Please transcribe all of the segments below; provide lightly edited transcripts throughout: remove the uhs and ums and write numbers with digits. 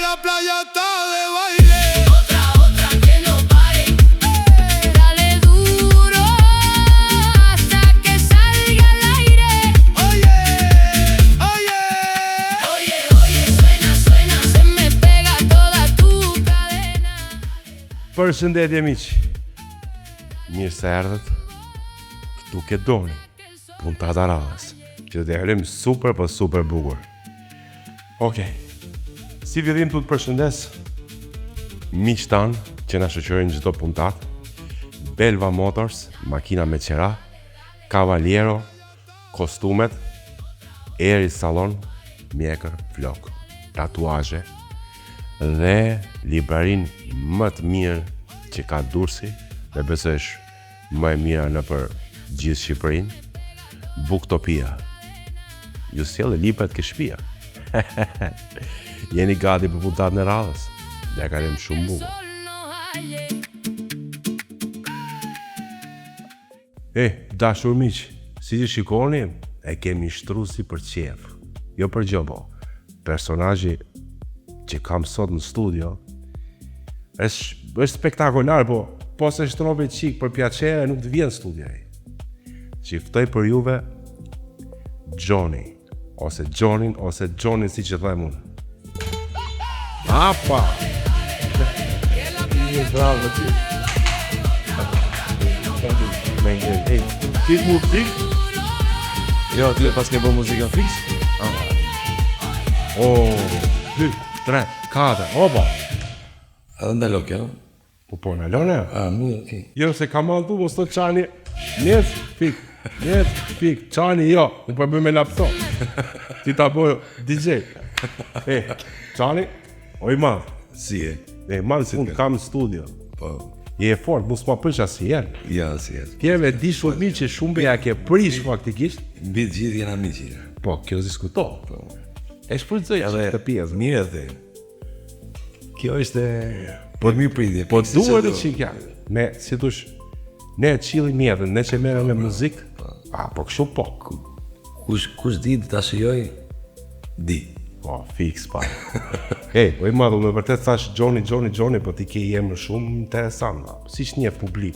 la playa está de baile. Otra que no pare. Dale duro hasta que salga al aire. Oye, oye. Oye, suena, se me pega toda tu cadena. Përshëndetje miq. Mirë se erdhët. Këtu ke doni. Puntata radhës. Që të herim super po super bukur. Okej. Si fillim të përshëndes miq tan që na shoqërojnë çdo puntat. Belva Motors, makina me qera, Cavaliero, kostumet, Eri Salon, mjekër, flok, tatuazhe dhe librarin më të mirë që ka Durrësi, dhe besoj më e mira nëpër gjithë Shqipërinë, Booktopia. Ju sjellë librat ke shtëpia. Jeni gati për puntatën e radhës? Dhe ka qenë shumë bukur. Dashur miq, si që shikoni, e kemi shtru si për qef. Jo për gjë, po. Personazhi që kam sot në studio është spektakolar, po se shtrove qik për piacere nuk të vjen studio ai. Qiftoj për juve Johnny, ose Johnin, ose Johnny si që them unë. Apa! Bravo ti. Hey, ti muzikë? Jo, ti pas ke bërë muzikën fix? 2, 3, 4, opa! Edhe ndalo kjo? Po në lone? Mirë, okej. Jo, se kam altu, mos të qani, njes, fik, qani jo, nuk përbër me laptop. Ti ta bojë DJ. Qani, oj madh. Si e? Madh, unë kam në studio. Po. Je e fort, mos ma pësh asnjëherë. Ja, si e. Tjerëve di shumë mirë që shumë ja ke prish faktikisht. Mbi të gjithë jena miqi. Po, kjo diskuto. E shfrytëzoj këtë pjesë. Mirë dhe. Kjo është po mirë pritje. Po duhet të çika. Me, si thosh, ne çillim mjetën, ne që merrem me muzikë. Po kështu po. Kush di të ta shijoj? Di. Po, fix pa. Oj madhu, me vërtet thash Johnny, po ti ke emër shumë interesant. Si njeh publik.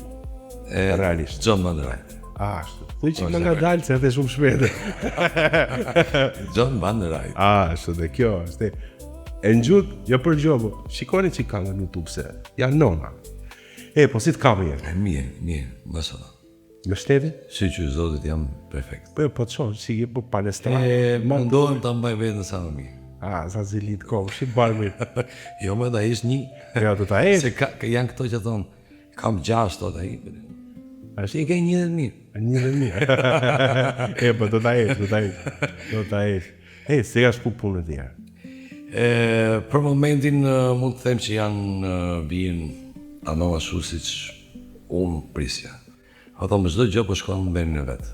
Realisht. John Banderaj. Ashtu. Thuaj që nga dalë se edhe shumë shpejt. John Banderaj. Ashtu dhe kjo është. E ngjut, jo për gjobo. Shikoni që ka nga YouTube se janë nona. Po si të kam jetë? Mirë, mashallah. Në shteti? Si që zotit jam perfekt. Po të qonë, si ke për palestra. Mundohem të mbaj vetën sa më mirë. Sa zilit kohë, shi barmit. Jo me da ish një. Ja, të ta esh. Se janë këto që thonë, kam 6 të ta i. Ashtë i ke 1.000. 1.000. Po të ta esh. Se ka shku punë të tjerë? Për momentin mund të them që janë bijin ano ashtu si që unë prisja. Ato më çdo gjë po shkon në vendin e vet.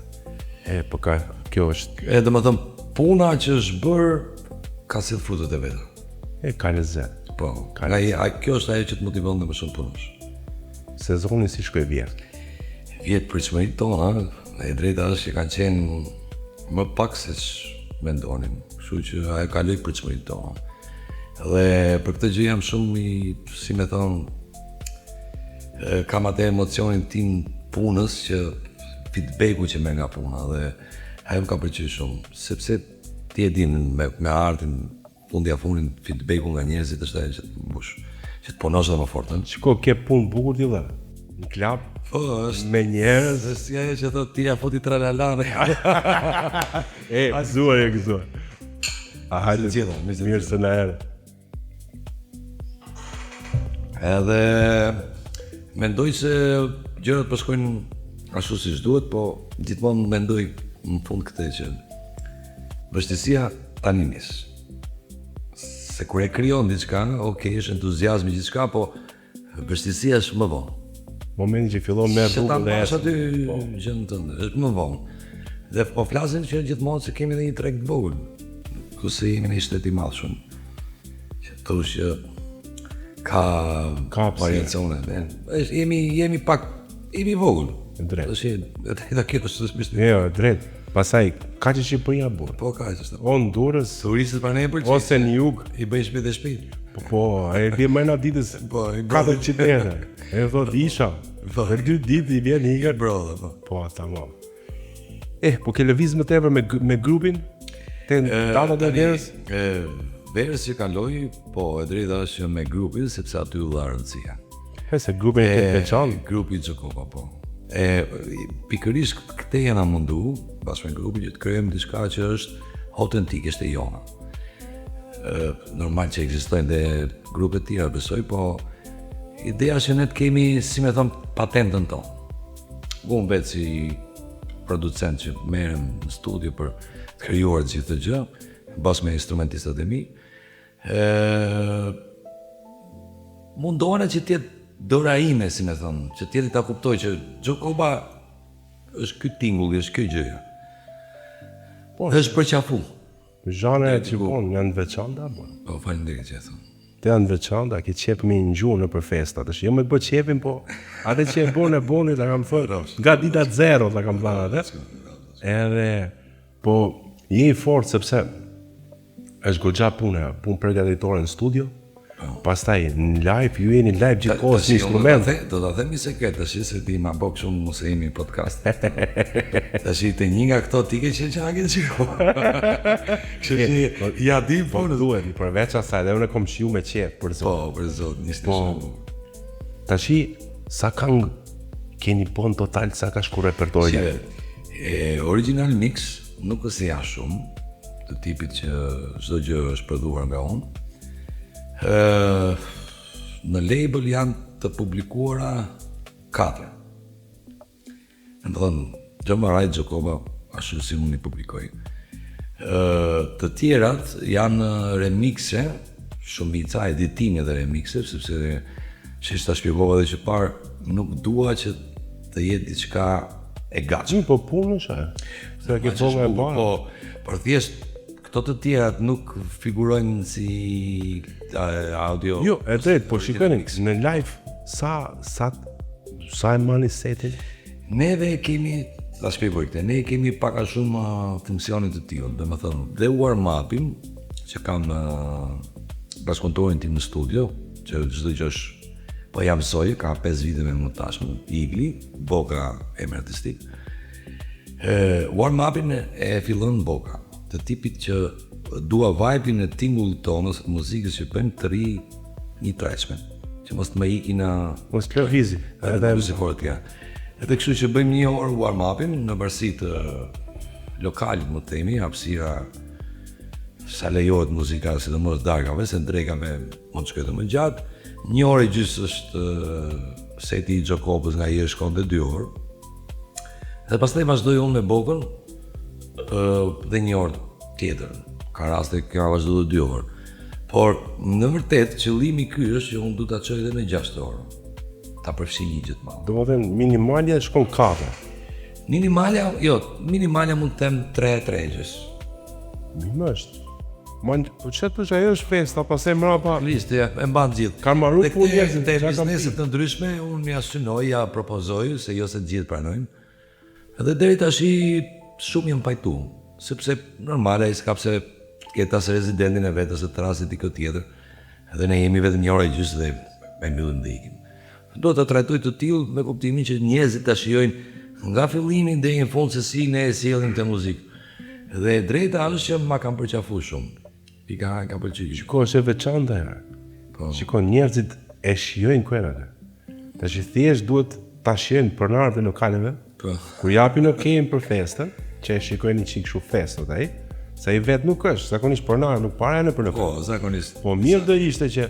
Po ka, kjo është. Dhe më thëmë, puna që është bërë ka sill frutët e veta. Ka lezet. Po, kjo është ajo që të motivon dhe më shumë punësh. Sezoni si shkoj vjetë? Vjetë pritshmëritë tona, e drejta është që kanë qenë më pak se që mendonin. Kështu që ajo kaloi pritshmëritë tona. Dhe për këtë gjë jam shumë si me thonë, kam atë emocionin tim punës që feedbacku që me nga puna dhe ajo më ka pëlqyer shumë, sepse ti e din me artin fundja fundin feedbacku nga njerëzit është ajo që të mbush, që të punosh edhe më fort. Shiko, ke punë bukur ti dhe në klub, me njerëz, është si ajo që thotë ti ja foti tralalane. Gëzuar. Hajde gjithë, mirë se na erdhe. Edhe mendoj se gjërat po shkojnë ashtu siç duhet, po gjithmonë mendoj në fund këtë që vështirësia tani nis. Se kur e krijon diçka, është entuziazmi gjithçka, po vështirësia është më vonë. Momenti që fillon me rrugën dhe aty gjën tënde, është më vonë. Dhe po flasim që gjithmonë se kemi edhe një treg të vogël. Ku se jemi në shtet i madh shumë. Që thosh që ka variacione. Jemi pak vogël. Drejt. Drejta kjo është Jo, drejt. Pastaj ka që Shqipëria burr. Po ka që O në Durrës, turistët pra ne pëlqejnë. ose në jug, I bëjnë shpejt e shpejt. po, e di më na ditës Po, i 4 qytete. E thot isha. Për 2 ditë i vjen ikën. Bro, po. Po, tamam. Po ke lëviz më tepër me grupin? Te datat e verës? Verës që kaloi, po e drejta është që me grupin, sepse aty u dha rëndësia. Se grupin e veçantë. Grupi Xhokova, po. Pikërisht këte jena mundu, bashkë me grupin që të krijojmë diçka që është autentike, është e jona. Normal që ekzistojnë dhe grupe tjera, besoj, po ideja që ne të kemi, si me thëmë, patentën tonë. Unë vetë si producent që merrem në studio për të krijuar gjithë të gjë, bashkë me instrumentistat e mi, mundohena që tjetë dora ime, si me thëmë, që tjeti ta kuptoj që Xhokova është ky tingull, është ky gjëja. Po, është për qafu. Zhanre që janë të veçanta apo? Po, faleminderit që e thënë. Të janë të veçanta, ki qep mi në gjuhë në për festat. Është jo me të bë qepin, po atë që e bën e boni, ta kam thënë, nga dita 0 ta kam thënë atë. Edhe po je i fortë sepse është goxha punë përgatitore në studio. Pastaj në live, ju jeni live gjithkohës në instrument. Do ta themi sekret, tash se ti ma bë shumë mos e jemi podcast. Tash te një nga këto ti ke qenë që na ke shikuar. Kështu që ja di Po duhet, përveç asaj, edhe unë kam shiu me qef për zot. Po, për zot, nisë shumë. Tashi sa kanë keni bon total sa ka shku repertori? Original mix nuk është ja shumë, të tipit që çdo gjë është prodhuar nga unë. Në label janë të publikuara 4. Në të thënë, Xhamaraj Xhokova, ashtu si unë i publikoj. Të tjerat janë remixe, shumica, editime dhe remixe, sepse që ta shpjegova edhe që parë, nuk dua që të jetë diçka e gatshme. Po punë është ajo. Se ke thonë e parë. Po, por thjesht këto të tjerat nuk figurojnë si audio. Jo, e drejt, po shikoni në live sa e mani setin? Neve kemi, ta shpjegoj këtë, ne kemi pak a shumë funksionit të tillë, domethënë dhe warm-upin që kam bashkëpunëtorin tim në studio, që çdo gjë është po jam mësoj, ka 5 vite me më tashmë, Igli, Boka emër artistik. Warm-upin e fillon Boka, të tipit që dua vibe-in e tingullit tonës, muzikës që bëjmë të ri një trashme, që mos të më iki në... Mos të lëvizi. Edhe më si fort ja. Edhe kështu që bëjmë një orë warm-upin në bërësi të lokalit, më themi, hapësira sa lejohet muzika, sidomos darkave, se drekave mund të shkojë më gjatë. Një orë e gjysë është seti i Xhokovës nga i shkonte 2 orë. Dhe pastaj vazhdoj unë me Bokën dhe një orë tjetër. Ka raste që ka vazhduar 2 orë. Por në vërtet qëllimi ky është që unë du ta çoj edhe në 6 orë. Ta përfshi një gjë të madhe. Domethënë minimalja shkon 4. Minimalja mund të them 3 tregjes. Më është. Po çet thosh ajo është festa, pastaj mbrapa Liste e mban gjithë. Kanë marrë punë njerëzit te bizneset të ndryshme, unë m'ia synoj, ja propozoj se jo se të gjithë pranojnë. Edhe deri tash shumë jam pajtu, sepse normale ai s'ka pse ketë as rezidentin e vetë ose transit i këtë tjetër. Edhe ne jemi vetëm një orë e gjysmë dhe e mbyllim dhe ikim. Do ta trajtoj të tillë me kuptimin që njerëzit ta shijojnë nga fillimi deri në fund se si ne e sjellim këtë muzikë. Dhe drejta është që ma kanë përqafuar shumë. Pika ka pëlqyer. Shiko, është e veçantë ajo. Po. Shiko, njerëzit e shijojnë kuerat. Tash thjesht duhet ta shijojnë pronarët e lokaleve. Po. Kur japin okejin për festën, që e shikojnë çik kështu festot ai, se ai vet nuk është, zakonisht pronar nuk para në për në. Po, zakonisht. Po mirë do ishte që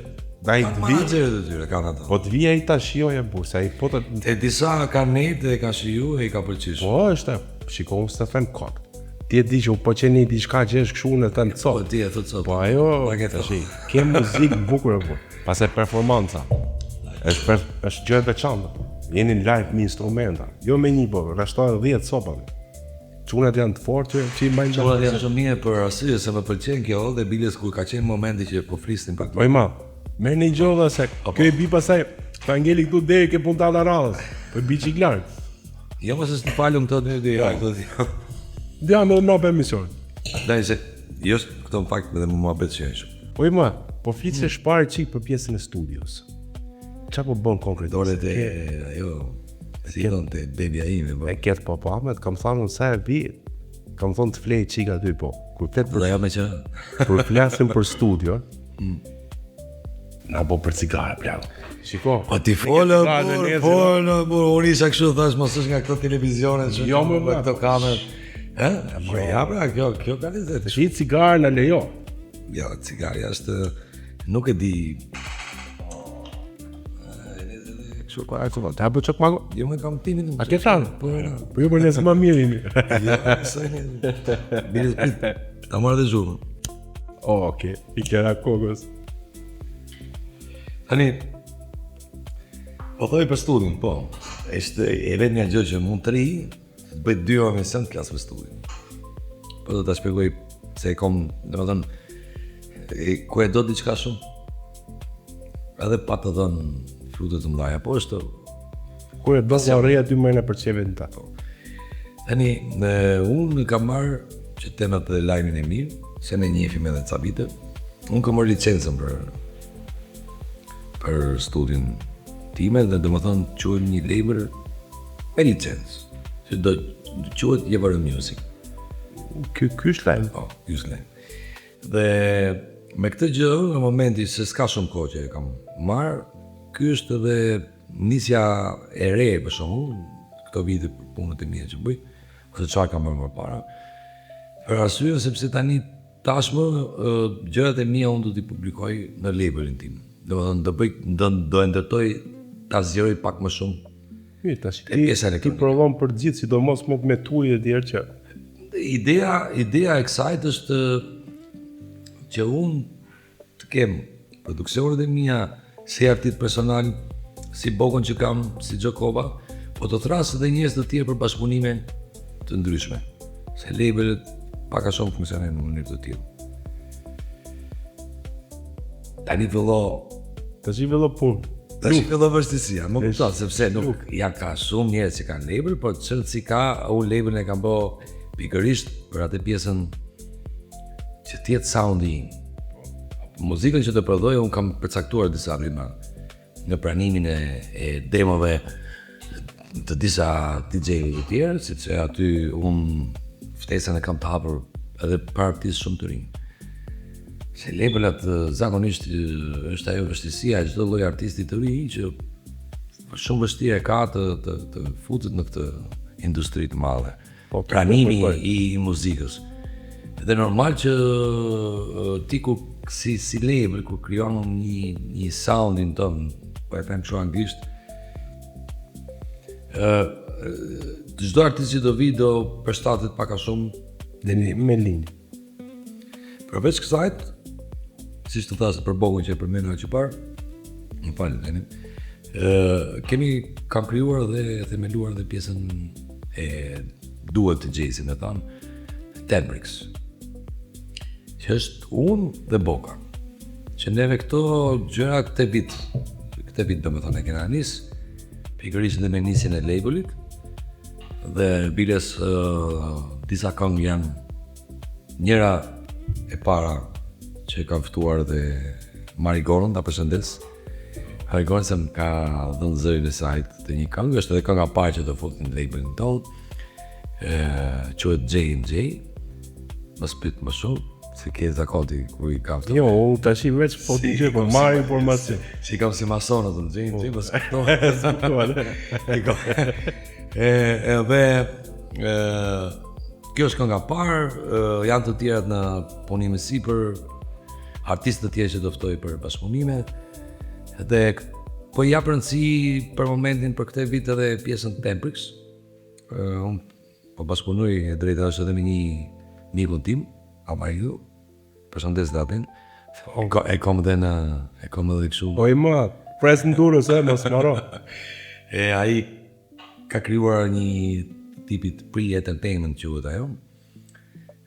ai të vi, Menaxherët e tyre kanë ato. po të vi ai ta shijojë bursa, ai po të E disa kanë nejt dhe ka shiju e i ka pëlqyer. po është, shiko unë s'ta them kot. Ti e di që po qeni diçka që është kështu në të Po cop. ti e thot sot. Po ajo, Pa ke tash, thënë. ke muzikë bukur apo. Pastaj performanca. Është gjë e veçantë. Jeni live me instrumenta, jo me një po, rreshtohen 10 copa. Çunat janë të fortë që i mbajnë Çunat janë shumë mirë për arsye se më pëlqen kjo dhe biles kur ka qenë momenti që po flisnin pak. Po i ma, merr një gjodha se kjo i bi pasaj, ta ngeli këtu deri ke puntata radhës. Po i bi çik larg. Jo mos është të falum këto dy ja këto. Dhe me më për emision. Daj se, jo këto në fakt edhe më muhabet që është. Oj ma, po flitë se shparë qik për pjesën e studios. Qa po bën konkretisht? Dore të, ajo, si thonë të bebja ime, po. E ketë po Ahmet, kam thonë në sa e vitë. Kam thonë të flej qika aty po. Kur flet për Dhe jo me që, kur flasim për studio, na bo për cigare, plako. Shiko. po ti folë, unë isha kështu thash, mos është nga këto televizione që Jo, më me këto kamerë. Po ja pra, kjo ka lezet. Shi cigare në lejo. Jo, cigarja është, nuk e di, Kështu ka e të hapë qëk mago? jo me kam timin. A ke thanë? Po era. Po jo për nesë më mirë imi. Jo, sa një. Bire prit, ta marrë dhe zhurë. Oke, i kjera kokës. Tani, po thoj për studion, po. Ishte e vetë një gjë që mund të ri, të bëjt 2 orë emision të klasë për studion. Po do të shpjegoj se e kom, dhe më thënë, ku e do diçka shumë, edhe pa të dhënë frutet të mdhaja, po është, Kur e do të rreja 2 mëjna për qeve në ta. tani, unë kam marrë që temat dhe lajmin e mirë, se ne njefim edhe ca vite, unë kam marrë licencën për studion time dhe do më thonë quhet një label me licencë, që do quhet Jevarë Music. Ky është lajmë. Po, ky është lajm. Dhe me këtë gjë, në momenti se s'ka shumë kohë që e kam marrë, ky është edhe nisja e re për shembull, këto vite për punët e mia që bëj, ose çfarë kam bërë më para. Për arsye sepse tani tashmë gjërat e mia unë do t'i publikoj në labelin tim. Domethënë do bëj do e ndërtoj ta zgjeroj pak më shumë. Mirë, tash pjesa ti elektronik. provon për gjithë, sidomos me tuj e tjerë që Ideja e kësajt është që unë të kem produksionet e mia si artist personal, si bokën që kam, si Gjokova, po të thrasë edhe njerëz të tjerë për bashkëpunime të ndryshme. Se labelet pak a shumë funksionojnë në mënyrë të tillë. Tani fillo punë. Tash fillo vështirësia, më kupton, sepse nuk ja ka shumë njerëz që kanë label, por çelësi ka, unë labelin e kam bë pikërisht për atë pjesën që t'jetë soundi im. Muzikën që të prodhoj, unë kam përcaktuar disa rryma në pranimin e demove të disa DJ-ve të tjerë, sepse aty unë ftesën e kam të hapur edhe për artistë shumë të rinj. Se labelat zakonisht është ajo vështirësia e çdo lloj artisti të ri që shumë vështirë e ka të futet në këtë industri të madhe. Pranimi i muzikës. Dhe normal që ti kur si label kur krijon një soundin ton, po e them kështu anglisht, çdo artist që do vi do përshtatet pak a shumë Dhe me linjë. përveç kësajt, siç të thashë për bogën që e përmendëm që parë, më fal, kam krijuar dhe themeluar dhe pjesën e duhet të jazz-in, e thon Tembrix. Që është unë dhe Boka. Që neve këto gjëra këtë vit do me thonë e kena nis, pikërisht dhe me nisjen e labelit, dhe biles disa këngë janë njëra e para që kam ftuar dhe Marigoron, ta përshëndes. Marigoron se më ka dhënë zërin e sajt të një këngë, është edhe kënga parë që do futin në labelin tonë, quhet J&J, mos pyet më shumë, se ke zakoti ku i ka ftuar. Jo, unë tash i veç po t'i gjë, po marr informacion. Si kam si masonët në J&J, mos këto. Edhe kjo është kënga parë, janë të tjerat në punime sipër, artistë të tjerë që do ftoj për bashkëpunime. Dhe po jap rëndësi për momentin për këtë vit edhe pjesën Tembrix. Unë po bashkëpunoj e drejta është edhe me një mikun tim, Amarido. Përshëndes datën. E kam edhe kështu. Po i më, pres në durës, mos maro. E ai ka krijuar një tipit pre-entertainment quhet ajo.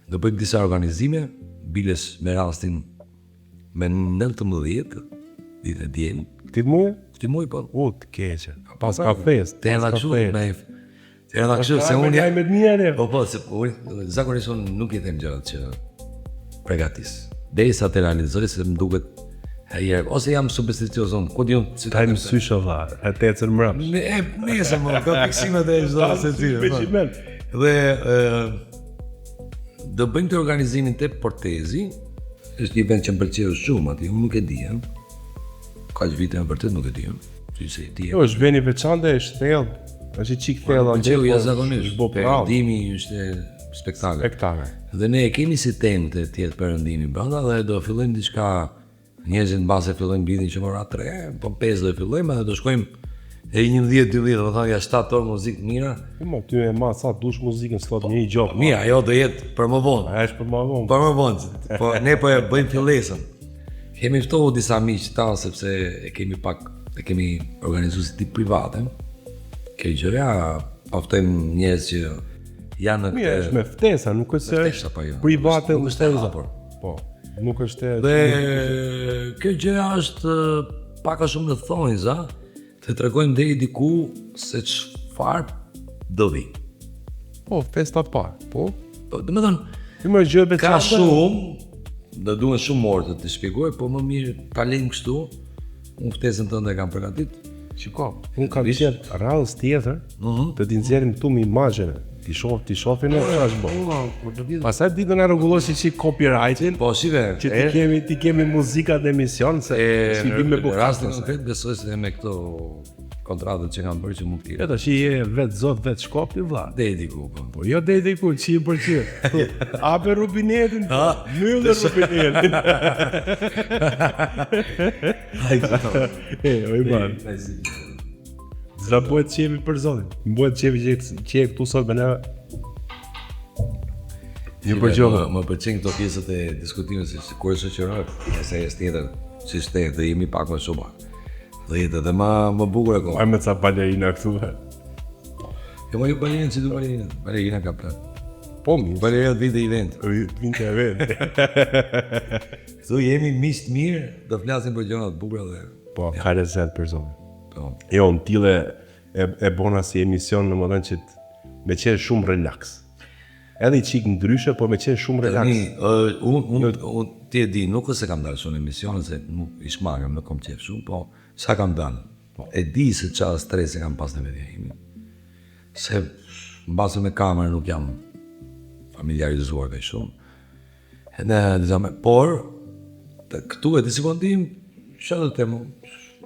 Do bëjmë disa organizime, biles me rastin me 19 ditë djem. Këtë muaj? Këtë muaj po. Të keqe. Pas kafes. Te na kështu me Erdha kështu se unë jam me mirë. Po, se unë zakonisht unë nuk i them gjërat që përgatis. Derisa të realizoj se më duket herë ose jam supersticioz unë, ku di unë si Ta im sysh valla, atë ecën mbrapsht. Nëse më ka fiksimet e çdo secili. Dhe do bëjmë të organizimin te Portezi. Është një vend që më pëlqeu shumë aty, unë nuk e di. Kaq vite në vërtet nuk e di. Si se e di. Jo, është veni veçantë, është thellë. Është i çik thellë Pëlqeu jashtëzakonisht. Po perëndimi është spektakël. spektakël. Dhe ne e kemi si temë të tjetë perëndimi brenda dhe do fillojmë diçka. Njerëzit në base fillojmë bitin që mora 3, po 5 do fillojmë edhe do shkojmë e 11-12, do thonë ja 7 orë muzikë mira. Po ty e ma sa dush muzikën s'thot një gjop. Mira, ajo do jetë për më vonë. A është për më vonë. Për më vonë. Po ne po e bëjmë fillesën. Kemi ftohu disa miq ta sepse e kemi organizuar si tip private. Kjo gjëra paftojmë njerëz që janë në Mirë, është me ftesa, nuk është se ftesa, po jo. është private, Nuk është e hapur. Po, nuk është Dhe kjo gjëja është pak a shumë në thonjza, të tregojmë deri diku se çfarë do vi. Po, festa parë. Po, Po, domethënë, ti më gjë ka veçantë. shumë, do duhen shumë orë të shpjegoj, po më mirë ta lejmë kështu. Unë ftesën tënde e kam përgatitur. Shiko, unë kam qenë radhës tjetër, të t'i nxjerrim këtu me imazhene. Ti shohin e çfarë bën. Pastaj ditën e rregullosi si copyrightin, Po, shive, që ti kemi muzikat në emision se si vim me në bukë. rastin konkret besoj se me këto kontratët që kam bërë që mund të Ja tash je vetë zot, vetë shkopi vlla. deri diku. Po. Po jo deri ku 100%. Ape rubinetin, mbyllë rubinetin. Oj man. Zra bëhet qefi për zotin. Bëhet qefi që e këtu sot me ne. Një përgjohë. Më pëlqen këto pjesët e diskutimit se kur shoqëror, se është tjetër, si shtet dhe jemi pak më shumë. Dhe jetë edhe më bukur akoma. Ai me ca balerina këtu. Jo më ju balerina si du balerina. Balerina ka plan. Po mirë. Balerina vite event. Vinte e vetë. Këtu jemi miq të mirë, do flasim për gjëra të bukura dhe Po, ka rezet për zotin. po. Jo, në tile e bona si emision në modern që me qenë shumë relax. Edhe i qik ndryshe, po me qenë shumë relax. Tani, unë ti e di, nuk është se kam dalë shumë emisione, se nuk i shmagëm, nuk kom qef shumë, po sa kam dalë. E di se qa stresi kam pas në vetja imi. Se në basë me kamerë nuk jam familiarizuar dhe shumë. Por, këtu e të sekundim, që do të temu?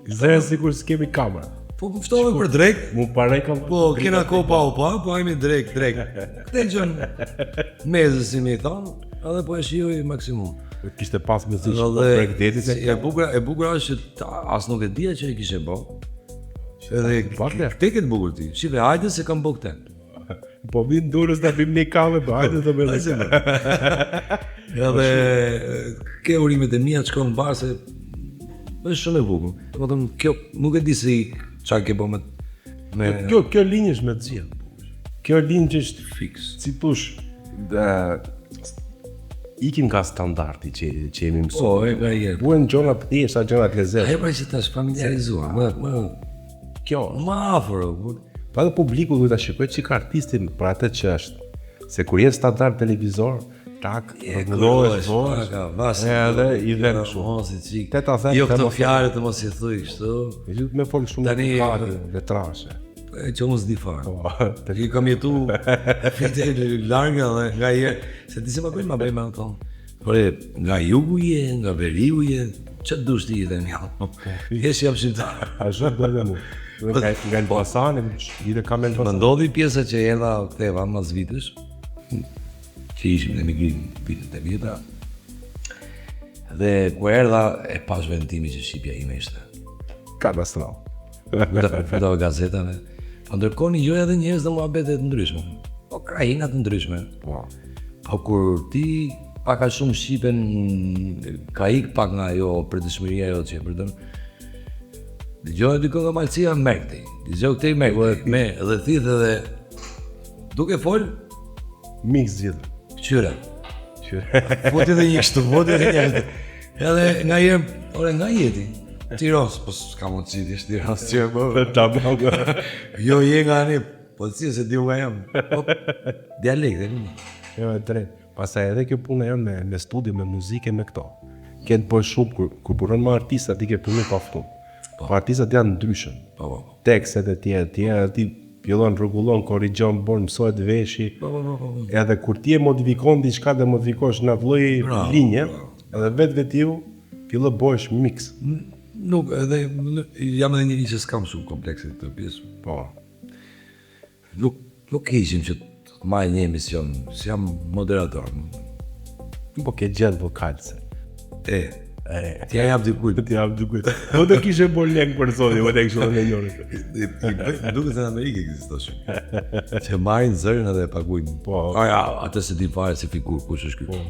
Dhe sikur s'kemi kamera. Po ftohemi për drejt, Mu pare kam... po kena ko pa u pa, po ajmi drejt. Këtë gjënë mezë si mi thonë, edhe po e shijoj maksimum. Kishte pas me zishë po prek detit e bukur është që as nuk e dija që e kishe bo. Edhe te këtë bukur ti. Shive, hajde se kam bo këte. Po vinë durës da bim një kame, po hajde të me dhe. Edhe ke urimet e mija të shkon në barë se është shumë e bukur. Do të kjo nuk e di si çfarë ke bo me Kjo linjë është me të gjithë. Kjo linjë që është fix. si tush, ikin nga standardi që jemi mësuar. Po, e ka herë. Buen gjona të thjeshta, gjona të lezetshme. Ajo pra që tash familiarizuar, Kjo, më afër. pa edhe publiku duhet ta shikojë çik artistin për atë që është. Se kur je standard televizor, tak, rregullohesh vosh. Edhe i vjen kështu. Te ta them, Jo te këto mos- fjalë të mos i thuj kështu. E gjithë me folë shumë Tani, letrashe. E që unë s'di fare. Po, I kam jetu fite larga dhe nga herë, se ti se ma bëjmë me ato. Por nga jugu je, nga veriu je, që dush ti jetë një. Jesh jam shqiptar. a zhët do dhe mu. Nga Elbasan, i dhe kam Më Elbasan. ndodhi pjesa që erdha ktheva mas vitesh, që ishim në emigrim vitet e vjetra. Dhe ku erdha e pash vendimi që Shqipja ime ishte. Katastrofë. Fëtove gazetave. Po ndërkohë një gjoj edhe njerëz dhe muhabete të ndryshme. Po krajina të ndryshme. Po kur ti pak a shumë shqipen ka ik pak nga ajo përditshmëria ajo që e përdor. Dëgjoj dikon nga malësia mekti. Dëgjoj këtej me dhe thith edhe duke fol Mik zgjidhë. qyra. Foti edhe një kështu, foti edhe një. Edhe nga herë, ore nga jeti. Tiros, po s'ka mundësi ti Tiros që po. Ta bëgë. Jo je nga ani Po si se di nga jam. Po, dialekt e një. Jo, e drejt. Pastaj edhe kjo puna janë me studio, me muzike, me këto. Kënë po shumë, kur punon me artistat, i ke punu pa ftun. Po artistat janë ndryshëm. Po. Tekstet e tjera, ti fillon, rregullon, korrigjon, mësohet veshi. Po. Edhe kur ti e modifikon diçka dhe modifikosh në vlloj linje, edhe vetiu fillo bëhesh mix. Nuk, edhe jam edhe njëri që s'kam shumë komplekse këtë pjesë. Po. Nuk ishim që të maj një emision, si jam moderator. Po ke gjatë vokalse. T'ja jam dikujt. Po do kishe bërë lek për zoni, po tek shumë në njërë. Duke se në Amerikë ekziston. Që marrin zërin edhe e paguajnë. Po. Atë se di fare si figur, kush është ky.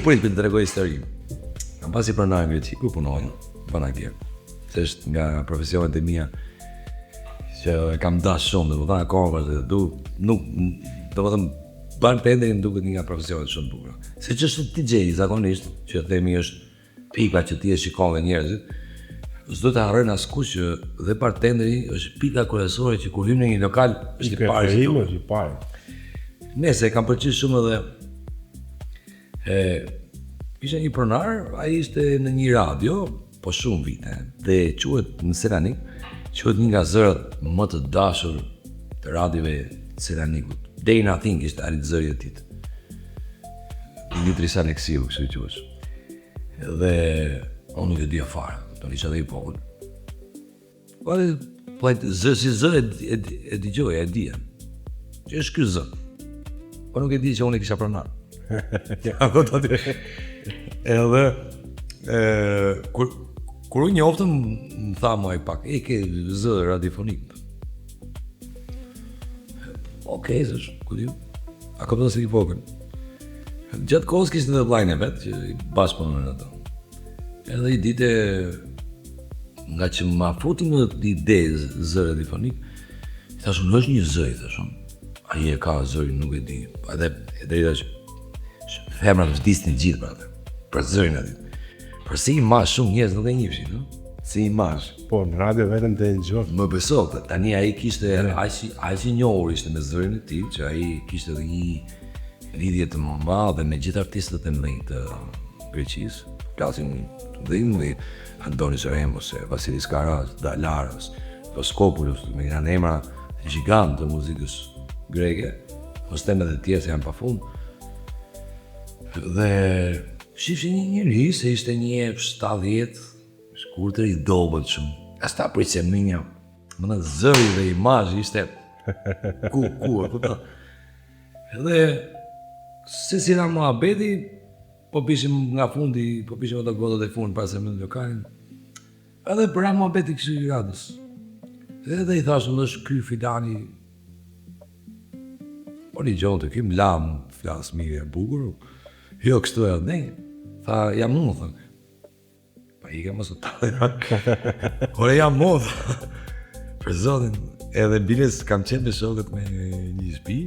Prit të tregoj histori. Kam pasi pronar në Greqi, ku punoj, banakjer. Se është nga profesionet e mia që kam dashur shumë, domethënë akoma domethënë ban penderin duket një nga profesionet shumë të bukura. Se që është DJ zakonisht, që themi është pika që ti e shikon dhe njerëzit, s'do të harrojnë askush që dhe bartenderi është pika kryesore që kur hyn në një lokal është i parë. Nëse kam pëlqyer shumë edhe ishte një pronar, ai ishte në një radio, po shumë vite, dhe quhet në Selanik, quhet një nga zërat më të dashur të radiove të Selanikut. Dej në Athing ishte arit zëri e tit. Dimitris Aleksiu, kështu quhesh. Dhe unë nuk e dija fare, do isha dhe i vogël. Po si zë e dëgjoj, e dija. Që është ky zë. Po nuk e di që unë e kisha pronar. Edhe kur unë njoftëm, më tha më ai pak, ke zë radiofonik. Okej, s'është, ku di? A ka pëse i vogël. Gjatë kohës kishte edhe vllajën e vet që i bashkëpunon ato. Edhe i dite nga që ma futi në ide zë radiofonik, i thashun, në është një zë, i thashun. Ai e ka zërin, nuk e di. Edhe e drejta që femrat vdisnin gjithë për atë. Për zërin aty. Për si i mash shumë njerëz nuk e njihshin, no? Si i mash. Po, në radio vetëm të njoh. Më beso, tani ai kishte aq i njohur ishte me zërin e tij, që ai kishte edhe një lidhje të madhe me gjithë artistët e mëdhenj të Greqisë. Flasin dhe Antonis Remos, Vasilis Karas, Dalaras, Voskopoulos, me një emra gjigant të muzikës greke, temat e tjerë se janë pafund. Dhe shifshin një njeri se ishte një 70, shkurtër i dobët shumë. As ta prit se minja, më në zëri dhe imazhi ishte ku, Edhe se si nga muhabeti, po bishim nga fundi, po bishim ato godat e fund para se më në lokalin. Edhe për muhabeti kështu i radhës. Edhe i thashëm është ky filani. Po një gjonë të kim lam, flas mirë e bukur. Jo, kështu e ne. Tha, jam unë, thënë. Pa i ka mësë të talë. Ore, jam unë, për zotin. Edhe biles kam qenë me shokët me një shtëpi,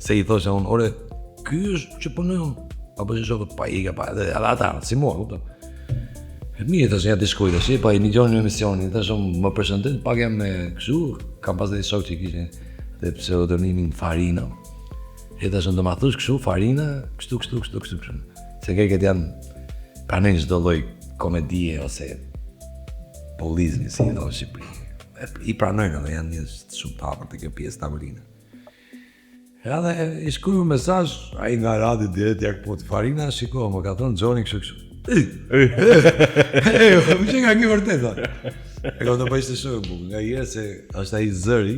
se i thosha unë, ore, ky është që punoj unë. Apo që shokët, pa i ka pa, edhe ata, si mua, kupton. Mirë, thashë, ja të shkoj të shi, pa i një gjonë në emisionin, thashë, më përshëndet, pak jam me kështu, kam pas dhe i shokë që i kishin dhe pseudonimin Farina. E thashë, do ma thush kështu, Farina, kështu. Se këtë janë pranin çdo lloj komedie ose pollizmi, si në Shqipëri. I pranojnë edhe janë një shumë të hapur të kjo pjesë tavoline. Edhe i shkruaj mesazh, ai nga radio direkt jak po Farina, shiko, më ka thënë Xhoni kështu. Më që nga një vërtet, e ka të bëjshtë shumë e bukë, nga jere se është ai zëri.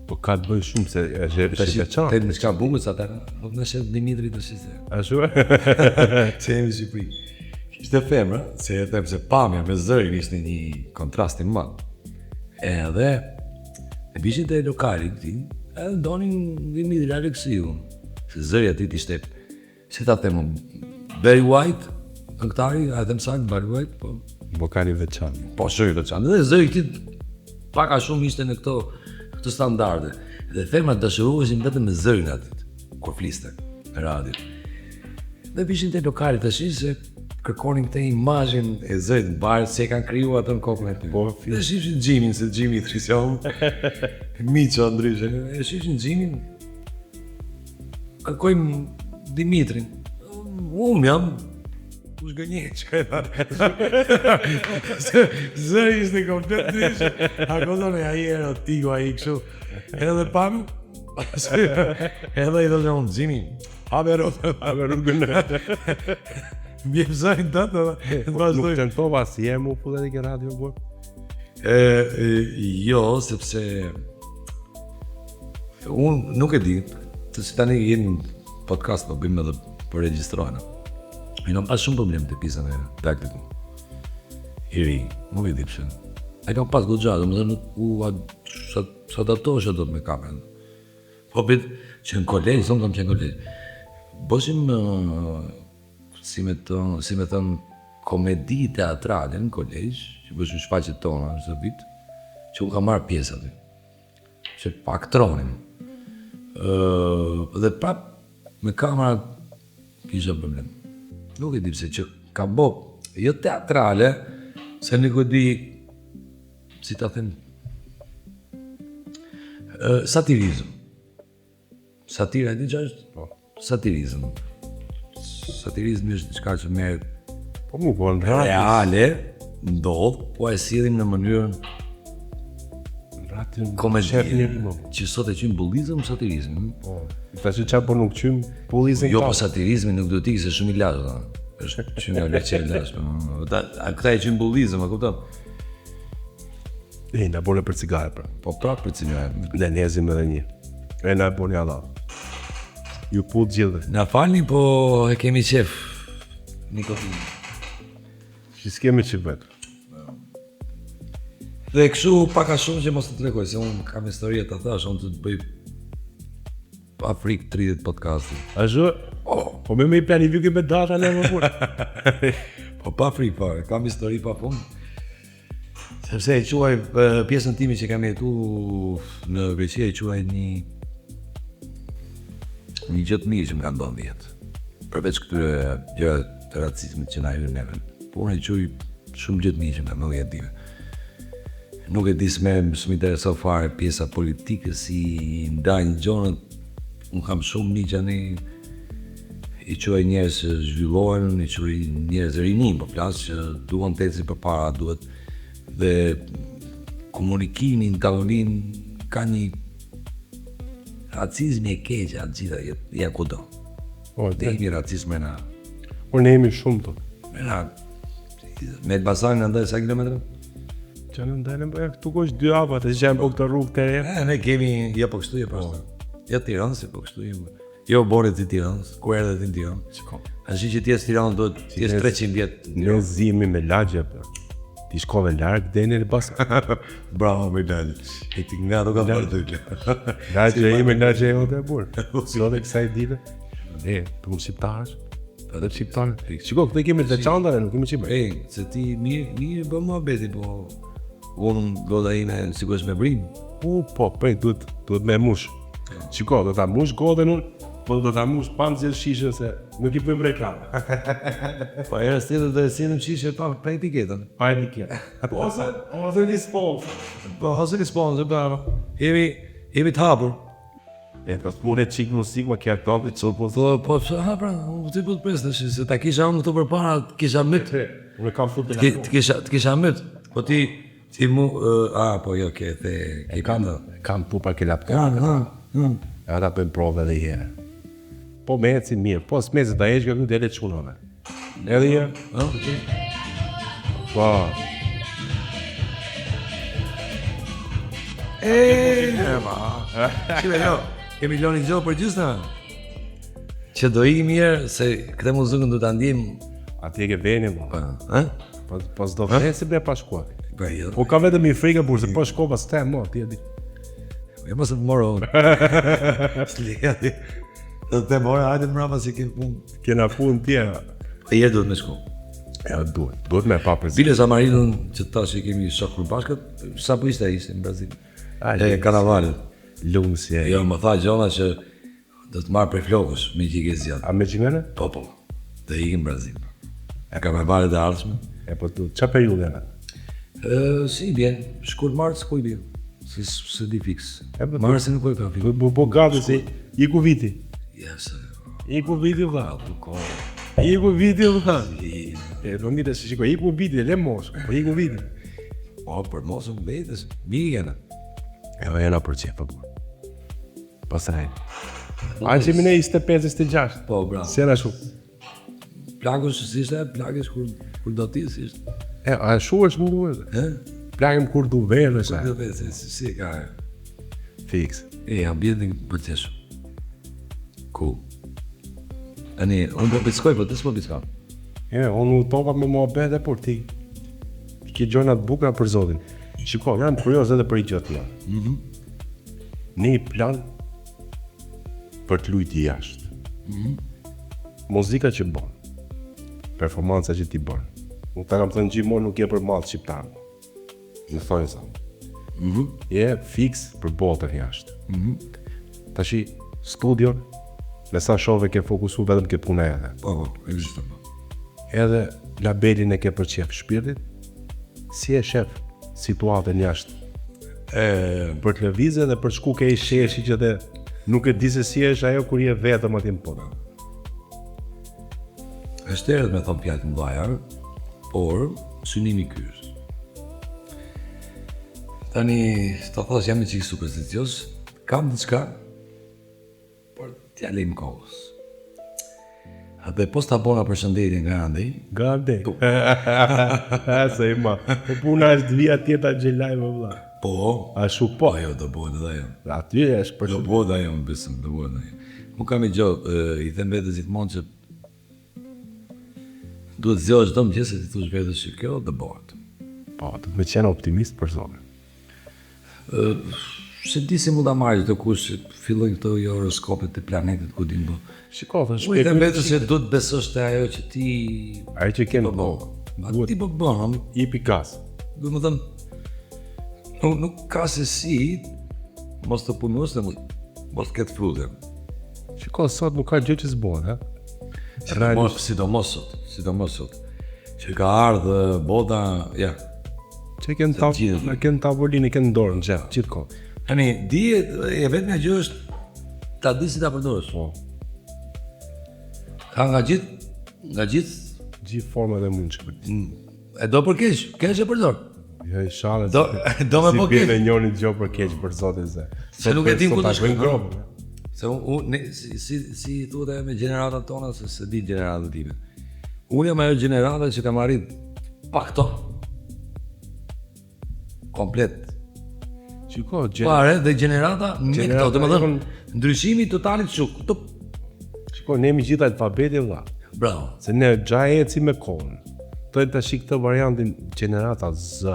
Po ka të bëjë shumë se është e qanë. Të në shka bukët sa tërë, nuk në shetë Dimitri të shiste. A shu? Se jemi Shqipëri. Kishte femra, se e them se pamja me zërin ishte një kontrastin madh. Edhe, e bishin të lokalit ti, edhe ndonin Dimitri Aleksiu. Se zëri atit ishte, si ta themë, Barry White, këngëtari, a them saktë Barry White, po. Vokali veçantë. Po shumë veçantë. Dhe zëri këtit paka shumë ishte në këto standarde. Dhe femrat dashuroheshin vetëm me zërin atit, kur fliste në radio. Dhe bishin të lokalit tash se kërkonin këtë imazhin e zëjt në barë, se kanë kriju atë në kokën e ty. Po, e shishin Gjimin, se Gjimi i Trision, Miqo ndryshe, e shishin Gjimin, kërkojmë Dimitrin. Unë jam, u shgënjeq. Zëri ishte komplet ndryshe, ako dhone a i erotiku, a i kështu. Edhe pam, edhe i dhe unë, Gjimi, habe rrugën. Mjep zërin të të Nuk tentova si e mu pullë edhe ke radio bërë? Jo, sepse unë nuk e di, të si tani jeni podcast po bëjmë edhe për registrojnë. I kam pas shumë problem të pjesën e taktiku. I ri, nuk e di pse. I kam pas goxha, domethënë sa adaptohesh do me kamerën. Po bit që në kolegj, zonë kam që në kolegj. Boshim si me thënë komedi teatrale në kolegj, që bëshim shfaqet tona në vit, që unë kam marrë pjesë aty. Që pa aktronin. Dhe prap me kamera kisha problem. Nuk e di pse që kam bo, jo teatrale, se nuk e di, si ta them, satirizëm. Satira, e di që është? Po. Satirizëm. Satirizmi është diçka që merret Po mu po në radio. reale, ndodh, po e sillim në mënyrën Radio komedie, që sot e qymë bullizëm, satirizëm. Po. Ta që qa po nuk qymë pullizin Jo, po satirizmi nuk do t'i se shumë i lashë, da. Është qymë nga leqe e lashë. A këta e qymë bullizëm, a kuptam? Na bole për cigare pra. Po prapë për cinjojë. Le njezim edhe një. E na bole Allah. Ju pull gjithë. Na falni, po e kemi qef. Nikotin. Që s'kemi që vetë. Dhe kështu paka shumë që mos të tregoj, se unë kam historie të thash, unë të bëj pa frikë 30 podcasti. A zhë? Po me i planifikim me data në më purë. Po pa frikë fare, kam histori pa fund. Sepse e quaj pjesën timi që kam jetu në Greqi, e quaj një gjë të mirë që më kanë bën vjetë. Përveç këtyre gjëra të racizmit që na hyn neve. Po unë e quaj shumë gjë të mirë që më kanë bën vjetë time. Nuk e di s'më intereso fare pjesa politike, si ndajnë gjonët. Unë kam shumë një që i quaj njerëz që zhvillohen, i quaj njerëz rinim, po flas që duan të ecin përpara, duhet dhe komunikimin, tavolinë ka një racizmi e keq atë gjitha ja kudo. Dhe jemi racizme na. Por ne jemi shumë të. Me të basanin në ndaj sa kilometra? Që në ndajnë e këtu kosh 2 hapa të gjemë po këtë rrugë të re. Ne kemi, jo po kështu, jo po kështu. Jo Tiranë, se po kështu jemi. Jo borit të Tiranës, ku erdhe të në Tiranë. Ashtë që t'jes Tiranë duhet t'jes 300 vjetë. Ne zimi me lagje, për. Ti shkove largë, deni në basë. Bravo, me lagje. E t'i nga do ka bërë të gle. Lagje e me lagje e o të e burë. Sot e kësaj dite. Ne, për më shqiptarës. Edhe shqiptarë. Shiko, këtë kemi të qandare, nuk kemi qime. Se ti mirë bë mua beti, po unë goda ime sigurisht me brim. Po, prej, duhet me mush. Shiko, do ta mush godën unë, po do ta mush panë shishën se nuk i bëjmë reklamë. Po e rës tjetër dhe si në qishë pa etiketën. Pa etiketë. Ose një sponsor. Po, ose një sponsor, bravo. Jemi të hapur. E, pas mune qikë musik, ma kja topi, që po Po, pra, unë ti po të presë, se ta kisha unë këtu përpara, të kisha mytë. Unë kam futur Të kisha mytë. Po ti mu, po jo, ke kam pu pa ke laptop. E ata përnë prove edhe jere. Po me eci mirë, po s'mezi ta eqë këtu dhe qunove. Edhe jere. Po. Qime jo, kemi loni gjohë për gjysna. Që do i mirë, se këte muzikën du të ndim. Ati e ke veni, po s'do vesim ne pa shkua. Po ka vetëm i frikë burë, se po shko pas te, mo, ti e di. E mos e të morë unë. S'lija ti. Dhe të morë, hajde të mrama si kemë punë. Kena punë tjera. E jetë duhet me shku. Ja, duhet me pa përzi. Bile sa marinën që ta që kemi shok për bashkët, sa po ishte në Brazil. E karnavalit. Lumë si e. Jo, më tha gjona që do të marrë prej flokës me që i ke zjatë. A me gjimene? Po. Dhe i në Brazil. E ka me varet e ardhshme. E po çfarë periudhë janë? Si bjen, shkurt mars ku i bjen? Se di fiks. E po Marsi nuk po i ka fiks. Po gati si iku viti. Yes. Iku viti valla. Po Iku viti valla. E do ngjitet se shikoj iku viti le mos. Po iku viti. po për mos u vetës, mirë jena. E jena për çfarë po. Pastaj. Ançi më ne 25-26. Po, bravo. Si era shumë. Plagus s'ishte, plagus kur do ti s'ishte. A shuhesh më duhet. Plagëm kur du verë sa. Do vetë si ka. Fix. Ambientin përtesh. Cool. Ani, unë po piskoj, po të s'po piskoj. Unë u topa me muhabet e por ti. Ki gjonat bukra për zotin. Shiko, jam kurios edhe për i gjëtë janë. Një plan për të lujti jashtë. Muzika që bën, performanca që ti bën. Nuk ta kam thënë gjithmonë nuk je për mallë shqiptar. Më thonë sa. Je fix për botën jashtë. Tashi studion, në sa shove ke fokusu vetëm ke puna edhe. Po, ekziston. Edhe labelin e ke për qef shpirtit, si e shef situatën jashtë. Për të lëvizje dhe për shku ke i sheshi që dhe nuk e di se si është ajo kur je vetëm aty në poda. Është erët me thonë pjatë mëdhaja, por synimi ky është. Tani, të thos jam i qikë supersticios, kam diçka, por t'ja lejmë kohës. Dhe pos t'a bona përshëndetje nga andej. Gande. Se ima. Po puna është vija tjeta gjelaj më vla. Po, A shu po. ajo do bëhet edhe ajo. Aty është për Do bëhet ajo më besëm, do bëhet ajo. Mu kam i gjohë, i them vetës gjithmonë që duhet zgjohesh çdo mëngjes e ti thush vetes që kjo do bëhet. Po, të me qenë optimist për zonë. Se di si mund ta marrë të kush që fillojnë këto horoskopet e planetit ku din po. Shiko, të Po i them vetës që duhet besosh te ajo që ti Ajo që kenë po. Ma ti po bën, i pikas. do të thënë nuk ka se si mos të punosh dhe mos ketë frutë. Shiko, sot nuk ka gjë që s'bon, ha? Sidomos sot. Që ka ardhë bota, ja. Që kenë tavolinë, kenë dorë në xhep, gjithkohë. Tani, dihet e vetmja gjë është ta di si ta përdorësh. Po, Ka nga gjithë gjithë format e mundshme. e do për keq e përdor. Jo, inshallah. Do me po Si bie keq. me njëri gjë për keq për zotin se. Se nuk e dim ku Sot të ta shkojmë. bëjmë grobën. Se unë si thuhet ajo me gjeneratat tona se di gjeneratat time. Unë jam ajo gjenerata që kam arrit pa këto. Komplet. Shiko, Pare dhe gjenerata me Gjenerata këto, domethënë jon- ndryshimi totalit çuk. shiko, ne jemi gjithë alfabeti vlla. Bravo. Se ne gja eci me kohën. Të tash këtë variantin gjenerata Z.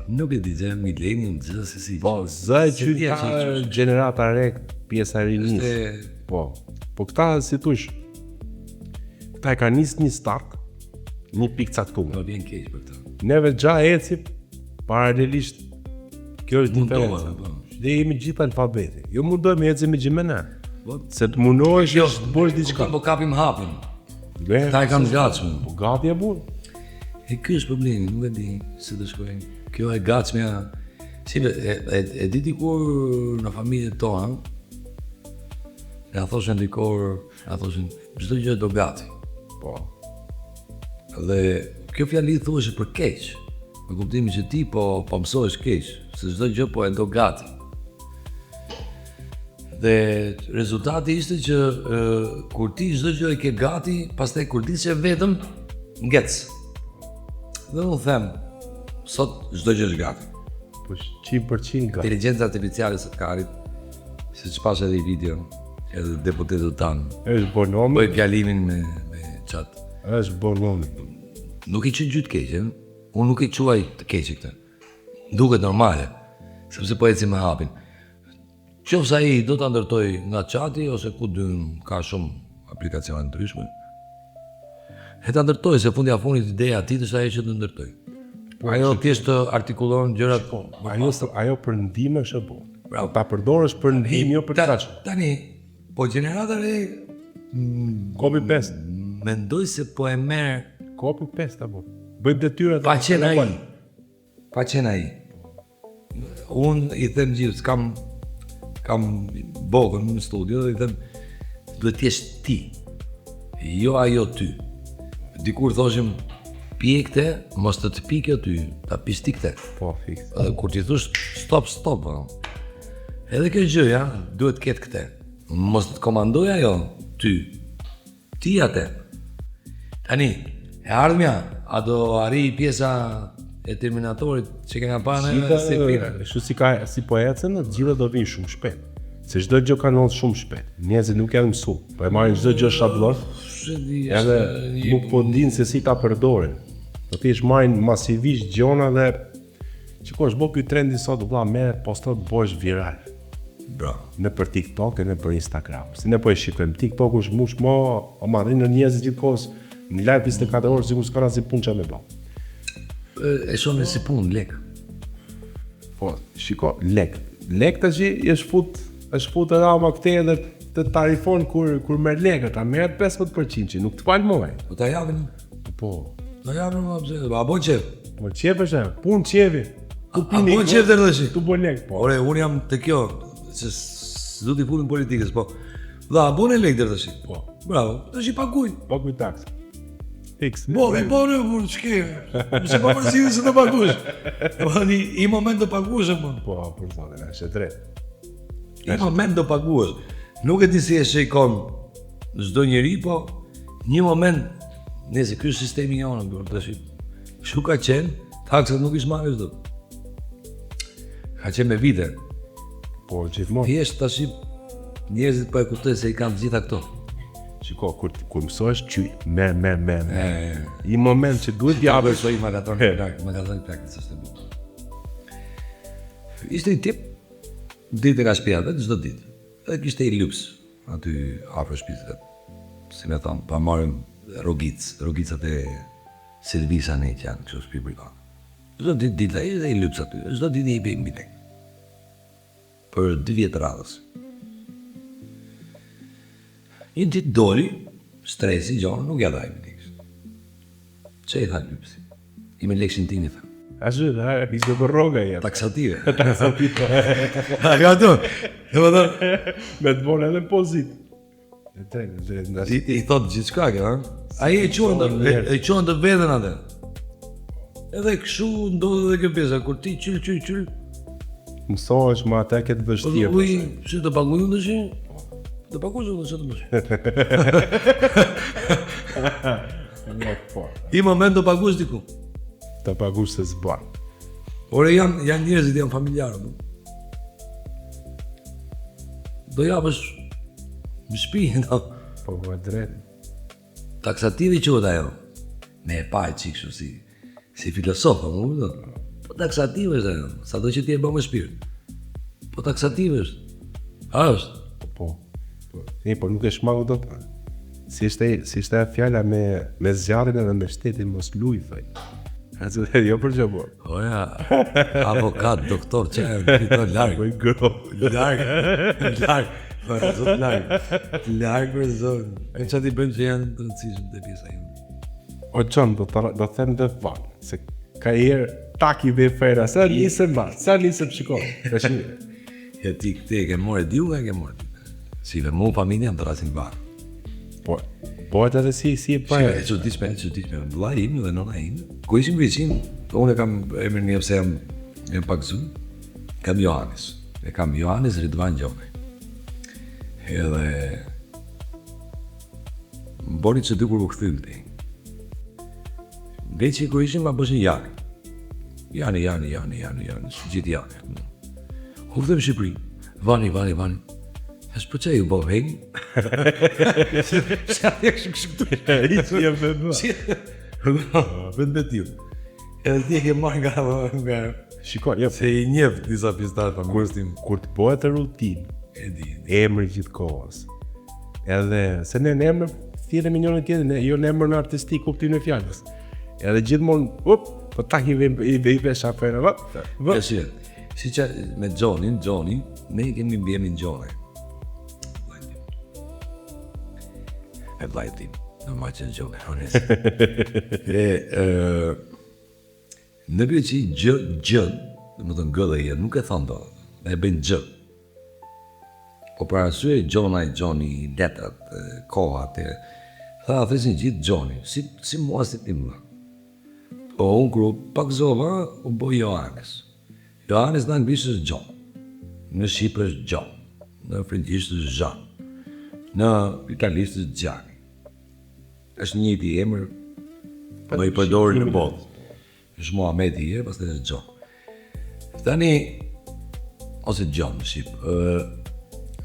Nuk e di që millennium gjithë se si. Po, Z e Se di qyta që gjenerata re, pjesa e rinis. e Po. Po këta si tush. Këta e ka nis një start, një pikë caktuar. do vjen keq për këtë. Neve gja ecim paralelisht. Kjo është Mundohet, diferenca. po. Ne jemi gjithë alfabeti. Jo mundohemi ecim me gjimena. Po. Se të munohesh është të bësh diçka. Po kapim hapin. Ne, Ta e kam gatshme. Po gati e bun. E ky është problemi, nuk e di se të shkojnë. Kjo e gatshmja. Si e di dikur në familjet tona. Ja thoshin dikur, ja thoshin çdo gjë do gati. Po. Dhe kjo fjali thuheshe për keq. Me kuptimin që ti po mësohesh keq, se çdo gjë po e do gati. Dhe rezultati ishte që kur ti çdo gjë e ke gati, pastaj kur ti që vetëm ngec. Dhe unë them, sot çdo gjë është gati. Po 100% gati. Inteligjenca artificiale sot ka arrit, siç pash edhe i video, edhe deputetët tanë. Është bonomi, Bëj fjalimin me chat. është bonomi. Nuk i qenë gjytë keqe, unë nuk i quaj të keqe këtë. Duket normale, sepse po eci me hapin. Qofse ai do ta ndërtoj nga chati ose ku dyn ka shumë aplikacione ndryshme. E ta ndërtoj se fundi a fundit ideja e tij është ajo që të ndërtoj. Ajo thjesht të artikullon gjërat. Ajo për ndihmë është e bo. Bravo. Ta përdorësh për ndihmë, jo për të kaç. Tani, po gjenerata re Copy paste. mendoj se po e merr Kopi 5 apo. Bëjmë detyrat. Pa qenë ai. Pa qenë ai. Unë i them gjithë, kam bogën në studio dhe i them duhet t'jesh ti, jo ajo ty. Dikur thoshim pjekte, mos të pikë ty, ta pistikte. Po, fiks. Edhe kur ti thosh stop, edhe kjo gjëja duhet ketë këte. Mos të komandoj ajo ty, ti atë. Tani, e ardhmja, a do arri pjesa e Terminatorit që kena parë në si filma. Kështu si po ecën, të gjitha do vinë shumë shpejt. Se çdo gjë ka ndodhur shumë shpejt. Njerëzit nuk janë mësuar, po e marrin çdo gjë shabllon. Edhe nuk po dinë se si ta përdorin. Do thjesht marrin masivisht gjona dhe shikosh bë ky trendi sot vëlla merret posto bësh viral. Bravo. Në për TikTok e në për Instagram. Si ne po e shikojmë TikTok është mush mo, o marrin në njerëz gjithkohës në live 24 orë sikur s'ka asnjë punë çfarë me bë. E shonë si punë, lek. Po, shiko, lek. Lek tash është fut edhe ama këtej edhe të tarifon kur merr lekët, a merret 15% që nuk të palë më. Po ta japin. Po. Ta japin më pse? A bën çef? Po çef është, punë çevi. A bën çef të rëshi? Tu bën lek, po. Ore, unë jam te kjo, se s'do t'i futem politikës, po. Dha, a bën lek të rëshi? Po. Bravo, tash I paguaj. Paguaj taks. X. Po, por ç'ke? Se po përzihen se të paguash. Po I moment të paguash më. Po, për zotin, është e drejtë. I moment të paguash. Nuk e di si e shikon çdo njeri, po një moment, nëse ky është sistemi jonë, tash kështu ka qenë, taksat nuk I marrësh dot. Ka qenë me vite. Po, gjithmonë. Thjesht tash njerëzit po e kuptojnë se I kanë të gjitha këto. Shiko, kur mësohesh qyj, merr. I moment që duhet japësh I magaton plak, s'është e bukur. Ishte I tip, ditë ka shtëpia vetë, çdo ditë. Edhe kishte I lups aty afër shtëpisë vet. Si më thon, pa marrim rrogicat e servisa ne që janë kështu shtëpi private. Çdo ditë ai dhe I lups aty, çdo ditë I bëj mbi. Për 2 vjet radhës. I ditë doli, stresi, gjonë, nuk ja daj me tikës. Që I tha lypsi? I me lekshin ti një tha. Ashtu, ishte për rroga jetë. Taksative. Taksative. A ka tu? E më thonë, Me të bon edhe pozit. E drejtë. I thotë gjithë shka kjo, ha? A I e qonë të vetën atë. Edhe këshu ndodhe dhe kjo pjesa, kur ti qyll. Mësohesh ma ata këtë vështirë. Uj, që të paguj unë të shi? Të paguj unë që të më shi. I moment të paguj diku. Të pagush se zban. Ore janë njerëzit, janë familjarë. Do japësh më shpi, no. Po, e drejtë. Taksativi qëtë ajo. Me e pajë qikëshu si filosofë, më do. Po taksativ është ajo, sa do që ti e bë me shpirt. Po taksativ është. A është? Po. Po nuk e shmangu do të. Si ishte fjalla me zjarrin edhe me shtetin mos luj, thoj. Jo për që po. Oja, avokat, doktor, që e këto largë. Po I gro. Largë. Për zotë largë për zotë. E që ti bëjmë që janë të rëndësishëm të pjesa ime. O John, do them dhe vanë, se ka herë taki dhe fera, sa nisëm shiko. Ja ti këte e ke more diu e ke more diu. Si ve mu familja më të rasin barë. Po atë edhe si e pa. E çuditshme, vëlla im dhe nona im. Ku ishim vecin, unë kam emrin një pse jam pak zum. Kam Johannes. E kam Johannes Ridvan Gjoni. Edhe më bori që dy kur u këthyll ti. Veci ku ishim ma bëshin Jani. Jani, gjithë Jani. U këthëm Shqipëri. Vani.Ës për që ju bo vejnë? Se atë e kështë kështë këtu. I që jem me më. Vënd me t'ju. Edhe ti e ke marrë nga... Shiko, se I njef disa pjestarë familjes tim. Kur të bëhet rutin, emri gjithë kohës. Edhe, se ne në emër, thire milionit tjetër, jo në emër në artistik, kuptim në fjallës. Edhe gjithmonë, po tak I vesh afere, Si që me Gjoni, ne kemi mbjemi në Gjoni. E vlajtim. Në ma qenë Gjoni, honest. Në Greqi gjë, dhe më thënë gë dhe je, nuk e thonë do, e bëjnë gjë. Po për arsye Gjoni, letrat, kohat, tha thresin gjithë Gjoni, si mua si tim më. Po unë kërë pak zova, u bo Johannes. Johannes në anglisht është Gjon, në Shqipër është Gjon, në frëngjisht është Zhan, në italisht është Gjani. Është njëti emër, më i përdorë në botë. është Muhamedi, pastaj është Gjon. Tani, ose Gjon në Shqip,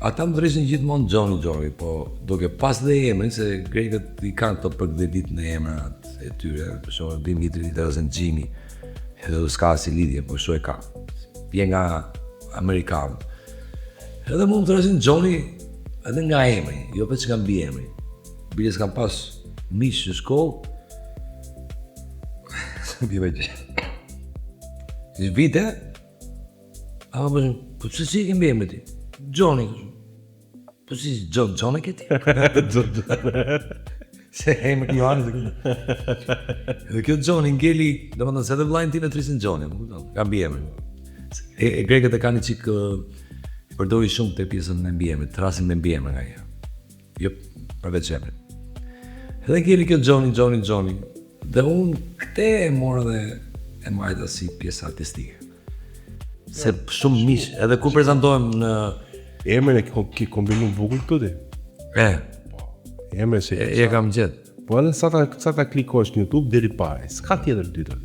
ata më dhreshin gjithmonë Gjoni, po duke pas dhe emrin, se grekët i kanë të përgdhelit në emrat e tyre, për shumë Dimitri ose Gjimi, edhe s'ka si lidhje, po shumë e ka, pje nga Amerikanët. Edhe mu më dhreshin Gjoni edhe nga emri, jo për që kam bi emri. Bile s'kam pas mish në shkollë, bjeve që. Ishtë vite, ama përshim, po që si e kem bi emri ti? Gjoni, po si Gjoni këti? Se emri Johannes dhe këtë. Edhe kjo Gjoni ngeli, dhe më se dhe vlajnë ti në trisin Gjoni, kam bi emri. E grekët e ka një qikë, përdori shumë të pjesën në mbi emri, të rasin me mbi emri nga një. Jo, përveç emri. Edhe ngeli kjo Gjoni. Dhe unë këte e morë dhe e majta si pjesë artistike. Se shumë mish, edhe kur prezentohem në... Emrin e ki kombinu bukur këtu ti? Emrin se... E kam gjetë. Po edhe sa ta klikosh në YouTube, deri pare, s'ka tjetër dytër.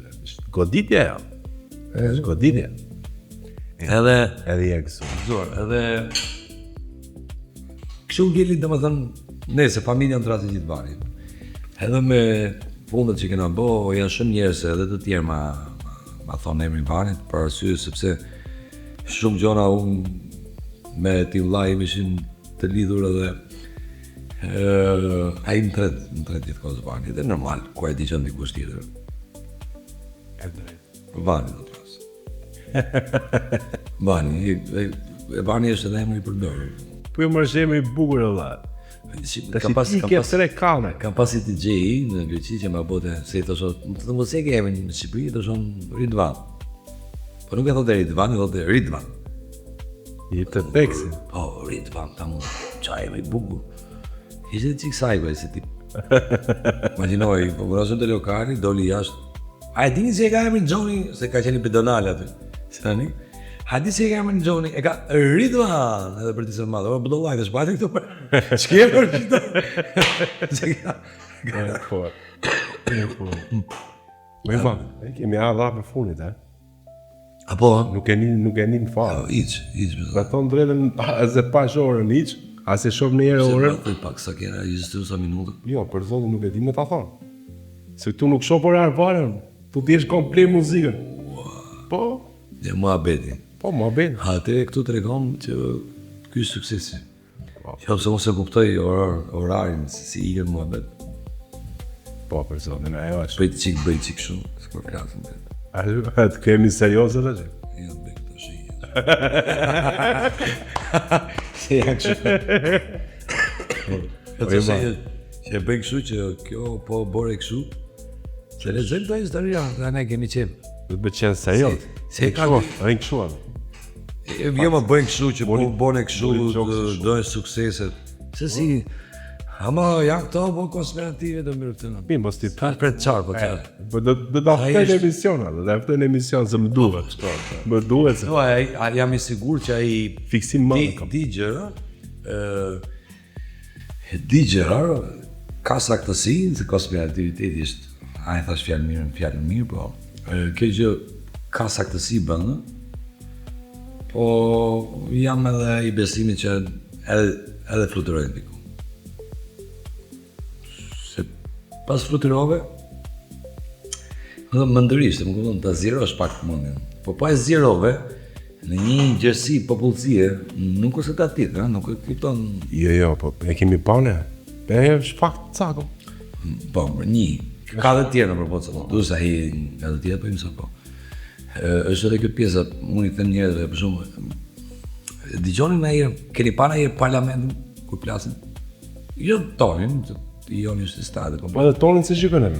Goditja jo. Është goditja. Edhe je kësu. Edhe... Kështu ngeli dhe më thënë, ne se familja në trasi gjithë bani. Edhe me fundet që kena bo, janë shumë njerëse edhe të tjerë ma thonë emrin banit, për arsye sepse shumë gjona unë me ti vllai ishin të lidhur edhe ai në tret gjithë kohës banit, dhe normal, ku e di që ndikush tjetër. Bani do të rasë. Bani është edhe emri i përdorur. Po jo më është emri i bukur e vlla. Kam pas i DJ-i në Greqi që ma bote se i thosho, të mos e ke emrin në Shqipëri, i thoshon Ridvan. Po nuk e thote Ridvan, e thote Ridvan. I të teksi. Po, Ridvan, ta mu, qa emri bukur. Ishte qikë sajkoj se tip. Imaginoj, po më rosën të lokali, doli jashtë. A e dini se e ka emrin Gjoni, se ka qeni pedonale aty. Se tani? A di se e ka emrin Gjoni, e ka Ridvan, edhe për tisën madhe. O, bëdo lajtë, është pati këto për... Shkje për qëto? Se ka... Me va, kemi ardha për funit, Apo? Nuk e një më farë. Iq. Ka thonë drejtën, se pash orën iq, as e shof në jere orën. Se pak sa kera, 22 minutë. Jo, për zotin nuk e di me ta thonë. Se tu nuk shof orën varën, tu t'jesh komplet muzikën. Po? Dhe mua beti. Po, mua beti. Ate këtu të regon që ky është suksesi. Jo, se mos e kuptoj orarin, si ikën mua bet. Po, për zotin, ajo është. Bëjt qik shumë, se për klasën bet. Të kemi serioze dhe që? Jo, bëjt të shijë. Se janë kështu. Që e bëjnë kështu që kjo po bore kështu. Se lezojmë të historia, dhe ne kemi qenë. Dhe të qenë serios. Se ka... Rëjnë kështu anë. Jo më bëjnë kështu që po bone kështu, dojnë sukseset. Se si... Ama janë këto po konspirative të mirë këtë në. Mirë, mos ti... Ka për të qarë, po të qarë. Po do të aftën emisiona, do të aftën emision, se më duhet. Më duhet se... Jam i sigur që ai... Fiksim më në kam. Di gjëra, ka saktësi, se konspirativiteti është... A e thash fjallë mirë, po... Kjo gjë ka saktësi bëndë, po jam edhe i besimit që edhe fluturojnë diku. Se pas fluturove, më ndërishtë, më këllon, ta zirosh pak mundin. Po pa e zirove, në një gjërësi popullësie, nuk ose ta titë, nuk e kupton... Jo, po e kemi pane, e është fakt cako. Po, një, ka dhe tjerë në përpocë, du sa hi ka dhe tjerë, po imë sa po. është edhe kjo pjesa, unë i them njerëzve, për shumë, digjoni në ajrë, keni pa në ajrë parlamentin, kur plasin? Jo tonin, Joni është i stade. Po edhe tonin se shikon e.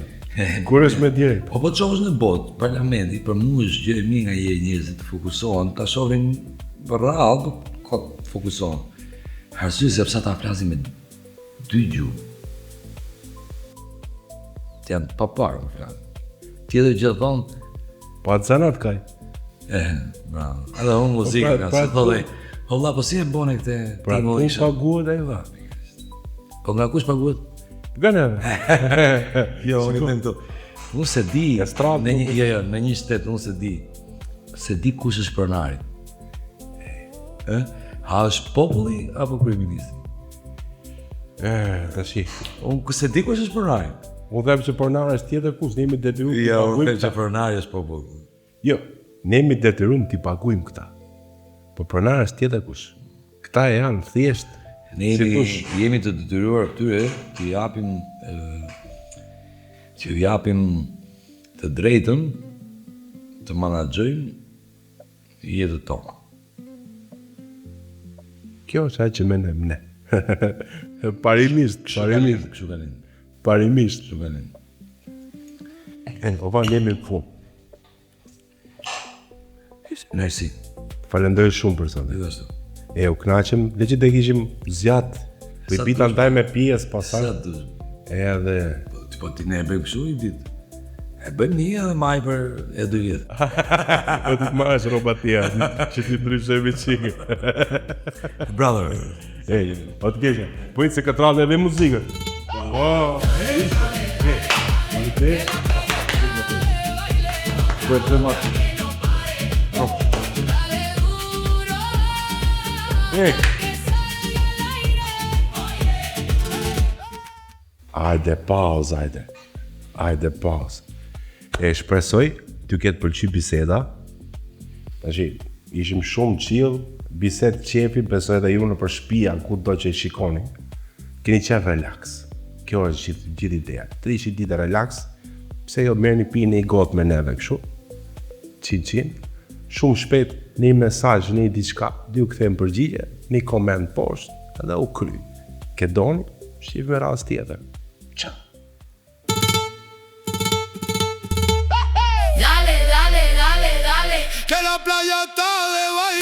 Kur është me direkt. Po të shohësh në botë, parlamenti, për mua është gjë e mirë nga njerëzit të fokusohen, ta shohin për radhë, ka të fokusohen. Arsye sepse ata flasin me 2 gjuhë. Të janë pa parë, më flasë. Tjetër gjë thonë, Po atë zanat kaj. bravo. Edhe unë muzikë, se thotë, holla, po si e bone këte Pra tingull ku isha? paguhet ai dha. Po nga kush paguhet? Gëneve. Jo, unë them këtu. Unë se di, Estradë, në një shtet unë se di kush është pronari. Ha është populli apo kryeministri? Tashi. Unë se di kush është pronari. Unë them që pronari është tjetër kush, ne jemi detyruar t'i Jo, unë paguajmë them që këta. pronari është populli. Jo, ne jemi detyruar t'i paguajmë këta. Po pronari është tjetër kush. Këta janë thjesht Ne si jemi, thosh, jemi të detyruar këtyre t'ju japim të drejtën të menaxhojnë jetën tonë. kjo është ajo që mendojmë ne. Parimisht. Kështu kanë. Parimisht. Kështu kanë. O va jemi këtu. Nësi, Falenderoj shumë për sot. gjithashtu. U kënaqem, le që të kishim zjat. Sa Ripita të- ndaj me pjesë pasaj. Sa të Edhe po ti ne e bëjmë kështu i ditë. E bëjmë një edhe maj për e 2 vjet. do të marrësh rroba tia, që ti ndryshoj me çike. Brother. Po të keqe. Po se ka trallë edhe muzikën. Po. Po të më Ajde pauzë, ajde. Ajde pauzë. E shpresoj t'ju ketë pëlqy biseda. Tashi, ishim shumë chill, bisedë qefi, besoj edhe ju në për shtëpia, ku do që i shikoni. Keni qef relax. Kjo është gjithë ideja. Të ishi ditë relax, pse jo merrni pini i gotë me neve kështu. Qin. Shumë shpejt një mesazh, një diçka, ju kthejmë përgjigje, një koment poshtë, edhe u kry. Ke doni, shif me rast tjetër. Ciao. Dale, dale, dale, dale. Que la playa está de baile.